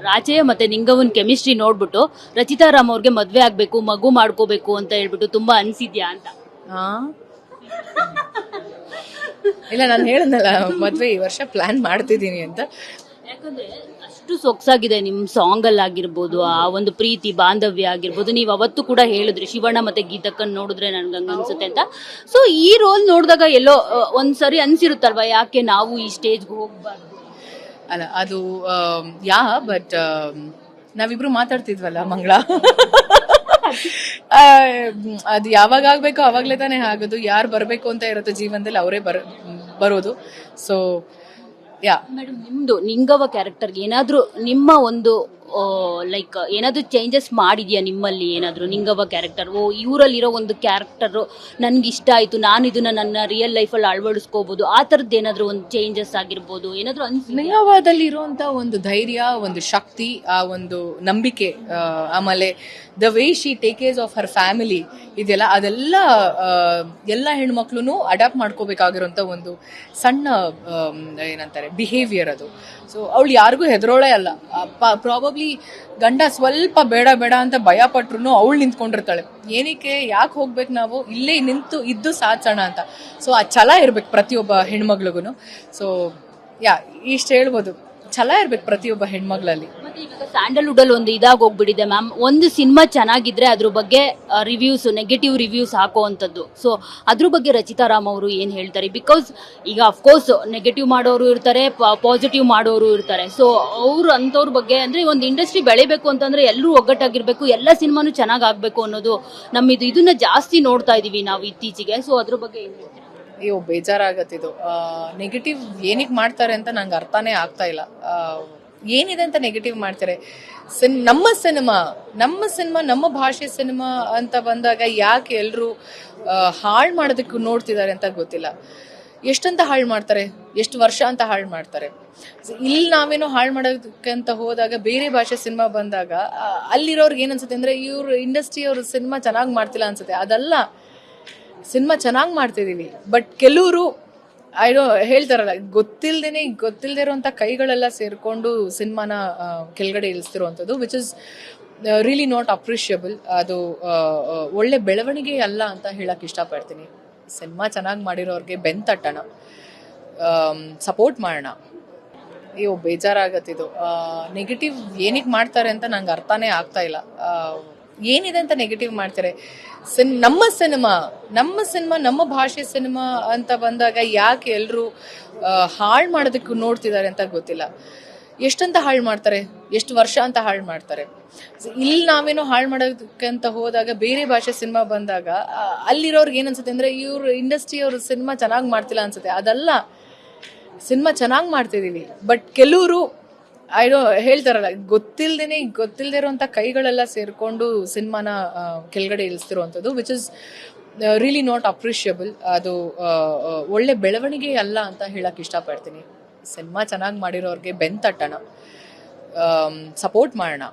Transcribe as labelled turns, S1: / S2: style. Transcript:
S1: ರಾಜೆ ಮತ್ತೆ ನಿಂಗವನ್ ಕೆಮಿಸ್ಟ್ರಿ ನೋಡ್ಬಿಟ್ಟು ರಚಿತಾ ರಾಮ್ ಅವ್ರಿಗೆ ಮದ್ವೆ ಆಗ್ಬೇಕು ಮಗು ಮಾಡ್ಕೋಬೇಕು ಅಂತ ಹೇಳ್ಬಿಟ್ಟು ತುಂಬಾ ಅನ್ಸಿದ್ಯಾ ಅಂತ.
S2: ಹಾ ಇಲ್ಲ, ನಾನು ಹೇಳದ್ನಲ್ಲ ಮದ್ವೆ ಈ ವರ್ಷ ಪ್ಲಾನ್ ಮಾಡ್ತಿದ್ದೀನಿ ಅಂತ.
S1: ಯಾಕಂದ್ರೆ ಅಷ್ಟು ಸೊಗ್ಸಾಗಿದೆ ನಿಮ್ ಸಾಂಗ್ ಅಲ್ಲಿ ಆಗಿರ್ಬೋದು, ಆ ಒಂದು ಪ್ರೀತಿ ಬಾಂಧವ್ಯ ಆಗಿರ್ಬೋದು. ನೀವು ಅವತ್ತು ಕೂಡ ಹೇಳಿದ್ರಿ ಶಿವಣ್ಣ ಮತ್ತೆ ಗೀತಕ್ಕನ್ ನೋಡಿದ್ರೆ ನನ್ಗಂಗ ಅನ್ಸುತ್ತೆ ಅಂತ. ಸೊ ಈ ರೋಲ್ ನೋಡಿದಾಗ ಎಲ್ಲೋ ಒಂದ್ಸರಿ ಅನ್ಸಿರುತ್ತಲ್ವಾ, ಯಾಕೆ ನಾವು ಈ ಸ್ಟೇಜ್ಗೆ ಹೋಗ್ಬಾರ್ದು
S2: ಅಲ್ಲ, ಅದು ಬಟ್ ನಾವಿಬ್ರು ಮಾತಾಡ್ತಿದ್ವಲ್ಲ ಮಂಗಳ, ಅದು ಯಾವಾಗ ಆಗ್ಬೇಕೋ ಅವಾಗ್ಲೇ ತಾನೇ ಆಗೋದು. ಯಾರು ಬರ್ಬೇಕು ಅಂತ ಇರುತ್ತೆ ಜೀವನದಲ್ಲಿ ಅವರೇ ಬರೋದು. ಸೊ
S1: ಮೇಡಮ್, ನಿಮ್ದು ನಿಂಗವ ಕ್ಯಾರೆಕ್ಟರ್ಗೆ ಏನಾದ್ರೂ ನಿಮ್ಮ ಒಂದು ಲೈಕ್ ಏನಾದ್ರೂ ಚೇಂಜಸ್ ಮಾಡಿದ್ಯಾ ನಿಮ್ಮಲ್ಲಿ? ಏನಾದ್ರು ನಿಂಗವ ಕ್ಯಾರೆಕ್ಟರ್ ಇವರಲ್ಲಿರೋ ಒಂದು ಕ್ಯಾರೆಕ್ಟರ್ ನನ್ಗೆ ಇಷ್ಟ ಆಯ್ತು, ನಾನು ಇದನ್ನ ನನ್ನ ರಿಯಲ್ ಲೈಫಲ್ಲಿ ಅಳವಡಿಸ್ಕೋಬಹುದು, ಆ ತರದ್ದು ಏನಾದ್ರು ಒಂದು ಚೇಂಜಸ್ ಆಗಿರ್ಬೋದು ಏನಾದ್ರು
S2: ನಿಂಗವದಲ್ಲಿ ಇರುವಂತ ಒಂದು ಧೈರ್ಯ, ಒಂದು ಶಕ್ತಿ, ಆ ಒಂದು ನಂಬಿಕೆ, ಆಮೇಲೆ the way she take care of her family, ಅದೆಲ್ಲ ಎಲ್ಲ ಹೆಣ್ಮಕ್ಳು ಅಡಾಪ್ಟ್ ಮಾಡ್ಕೋಬೇಕಾಗಿರೋಂಥ ಒಂದು ಸಣ್ಣ ಏನಂತಾರೆ ಬಿಹೇವಿಯರ್ ಅದು. ಸೊ ಅವಳು ಯಾರಿಗೂ ಹೆದರೋಳೆ ಅಲ್ಲ. ಪ್ರಾಬಬ್ಲಿ ಗಂಡ ಸ್ವಲ್ಪ ಬೇಡ ಬೇಡ ಅಂತ ಭಯ ಪಟ್ರು ಅವಳು ನಿಂತ್ಕೊಂಡಿರ್ತಾಳೆ. ಏನಕ್ಕೆ, ಯಾಕೆ ಹೋಗ್ಬೇಕು, ನಾವು ಇಲ್ಲೇ ನಿಂತು ಇದ್ದು ಸಾಧಿಸೋಣ ಅಂತ. ಸೊ ಆ ಛಲ ಇರ್ಬೇಕು ಪ್ರತಿಯೊಬ್ಬ ಹೆಣ್ಮಗ್ಳಿಗೂ. ಸೊ ಇಷ್ಟು ಹೇಳ್ಬೋದು, ಛಲ ಇರ್ಬೇಕು ಪ್ರತಿಯೊಬ್ಬ ಹೆಣ್ಮಗ್ಳಲ್ಲಿ.
S1: ಮತ್ತೆ ಇವಾಗ ಸ್ಯಾಂಡಲ್ವುಡ್ ಅಲ್ಲಿ ಒಂದು ಇದಾಗಿ ಹೋಗ್ಬಿಟ್ಟಿದೆ ಮ್ಯಾಮ್, ಒಂದು ಸಿನಿಮಾ ಚೆನ್ನಾಗಿದ್ರೆ ಅದ್ರ ಬಗ್ಗೆ ರಿವ್ಯೂಸ್, ನೆಗೆಟಿವ್ ರಿವ್ಯೂಸ್ ಹಾಕುವಂಥದ್ದು. ಸೊ ಅದ್ರ ಬಗ್ಗೆ ರಚಿತಾ ರಾಮ್ ಅವರು ಏನ್ ಹೇಳ್ತಾರೆ? ಬಿಕಾಸ್ ಈಗ ಅಫ್ಕೋರ್ಸ್ ನೆಗೆಟಿವ್ ಮಾಡೋರು ಇರ್ತಾರೆ, ಪಾಸಿಟಿವ್ ಮಾಡೋರು ಇರ್ತಾರೆ. ಸೊ ಅವ್ರು ಅಂಥವ್ರ ಬಗ್ಗೆ ಅಂದ್ರೆ ಒಂದು ಇಂಡಸ್ಟ್ರಿ ಬೆಳಿಬೇಕು ಅಂತಂದ್ರೆ ಎಲ್ಲರೂ ಒಗ್ಗಟ್ಟಾಗಿರ್ಬೇಕು, ಎಲ್ಲ ಸಿನಿಮಾನು ಚೆನ್ನಾಗ್ ಆಗ್ಬೇಕು ಅನ್ನೋದು ಇದನ್ನ ಜಾಸ್ತಿ ನೋಡ್ತಾ ಇದೀವಿ ನಾವು ಇತ್ತೀಚೆಗೆ. ಸೊ ಅದ್ರ ಬಗ್ಗೆ ಏನ್ ಹೇಳ್ತೀರಾ?
S2: ಅಯ್ಯೋ, ಬೇಜಾರಾಗತ್ತಿದು. ನೆಗೆಟಿವ್ ಏನಕ್ಕೆ ಮಾಡ್ತಾರೆ ಅಂತ ನಂಗೆ ಅರ್ಥನೇ ಆಗ್ತಾ ಇಲ್ಲ. ಏನಿದೆ ಅಂತ ನೆಗೆಟಿವ್ ಮಾಡ್ತಾರೆ? ನಮ್ಮ ಸಿನಿಮಾ ನಮ್ಮ ಭಾಷೆ ಸಿನಿಮಾ ಅಂತ ಬಂದಾಗ ಯಾಕೆ ಎಲ್ಲರೂ ಹಾಳು ಮಾಡೋದಕ್ಕೆ ನೋಡ್ತಿದ್ದಾರೆ ಅಂತ ಗೊತ್ತಿಲ್ಲ. ಎಷ್ಟಂತ ಹಾಳು ಮಾಡ್ತಾರೆ, ಎಷ್ಟು ವರ್ಷ ಅಂತ ಹಾಳು ಮಾಡ್ತಾರೆ. ಇಲ್ಲಿ ನಾವೇನೋ ಹಾಳು ಮಾಡೋದಕ್ಕೆ ಅಂತ ಹೋದಾಗ ಬೇರೆ ಭಾಷೆ ಸಿನಿಮಾ ಬಂದಾಗ ಅಲ್ಲಿರೋರ್ಗೆ ಏನನ್ಸುತ್ತೆ ಅಂದ್ರೆ ಇವ್ರು ಇಂಡಸ್ಟ್ರಿ ಅವ್ರ ಸಿನಿಮಾ ಚೆನ್ನಾಗಿ ಮಾಡ್ತಿಲ್ಲ ಅನ್ಸುತ್ತೆ. ಅದಲ್ಲ, ಸಿನಿಮಾ ಚೆನ್ನಾಗಿ ಮಾಡ್ತಿದೀವಿ, ಬಟ್ ಕೆಲವರು ಹೇಳ್ತಾರಲ್ಲ, ಗೊತ್ತಿಲ್ದೇ ಇರುವಂತ ಕೈಗಳೆಲ್ಲ ಸೇರ್ಕೊಂಡು ಸಿನಿಮಾನ ಕೆಳಗಡೆ ಇಳಿಸ್ತಿರುವಂಥದ್ದು, which is really not appreciable. ಅದು ಒಳ್ಳೆ ಬೆಳವಣಿಗೆ ಅಲ್ಲ ಅಂತ ಹೇಳಕ್ ಇಷ್ಟಪಡ್ತೀನಿ. ಸಿನಿಮಾ ಚೆನ್ನಾಗಿ ಮಾಡಿರೋರ್ಗೆ ಬೆಂತಟ್ಟಣ, ಸಪೋರ್ಟ್ ಮಾಡೋಣ. ಅಯ್ಯೋ, ಬೇಜಾರಾಗತ್ತಿದು. ನೆಗೆಟಿವ್ ಏನಕ್ಕೆ ಮಾಡ್ತಾರೆ ಅಂತ ನಂಗೆ ಅರ್ಥನೇ ಆಗ್ತಾ ಇಲ್ಲ. ಏನಿದೆ ಅಂತ ನೆಗೆಟಿವ್ ಮಾಡ್ತಾರೆ? ನಮ್ಮ ಸಿನಿಮಾ ನಮ್ಮ ಭಾಷೆ ಸಿನಿಮಾ ಅಂತ ಬಂದಾಗ ಯಾಕೆ ಎಲ್ಲರೂ ಹಾಳು ಮಾಡೋದಕ್ಕೆ ನೋಡ್ತಿದ್ದಾರೆ ಅಂತ ಗೊತ್ತಿಲ್ಲ. ಎಷ್ಟಂತ ಹಾಳು ಮಾಡ್ತಾರೆ, ಎಷ್ಟು ವರ್ಷ ಅಂತ ಹಾಳು ಮಾಡ್ತಾರೆ. ಇಲ್ಲಿ ನಾವೇನೋ ಹಾಳು ಮಾಡೋದಕ್ಕೆ ಅಂತ ಹೋದಾಗ ಬೇರೆ ಭಾಷೆ ಸಿನಿಮಾ ಬಂದಾಗ ಅಲ್ಲಿರೋರ್ಗೆ ಏನನ್ಸುತ್ತೆ ಅಂದ್ರೆ ಇವ್ರು ಇಂಡಸ್ಟ್ರಿ ಅವ್ರ ಸಿನಿಮಾ ಚೆನ್ನಾಗಿ ಮಾಡ್ತಿಲ್ಲ ಅನ್ಸುತ್ತೆ. ಅದಲ್ಲ, ಸಿನಿಮಾ ಚೆನ್ನಾಗಿ ಮಾಡ್ತಿದೀವಿ, ಬಟ್ ಕೆಲವರು ಹೇಳ್ತಾರಲ್ಲ, ಗೊತ್ತಿಲ್ದೇ ಇರುವಂತ ಕೈಗಳೆಲ್ಲ ಸೇರ್ಕೊಂಡು ಸಿನಿಮಾನ ಕೆಳಗಡೆ ಇಳಿಸ್ತಿರುವಂಥದ್ದು, which is really not appreciable. ಅದು ಒಳ್ಳೆ ಬೆಳವಣಿಗೆ ಅಲ್ಲ ಅಂತ ಹೇಳಕ್ ಇಷ್ಟಪಡ್ತೀನಿ. ಸಿನಿಮಾ ಚೆನ್ನಾಗಿ ಮಾಡಿರೋರ್ಗೆ ಬೆಂತಟ್ಟಣ, ಸಪೋರ್ಟ್ ಮಾಡೋಣ.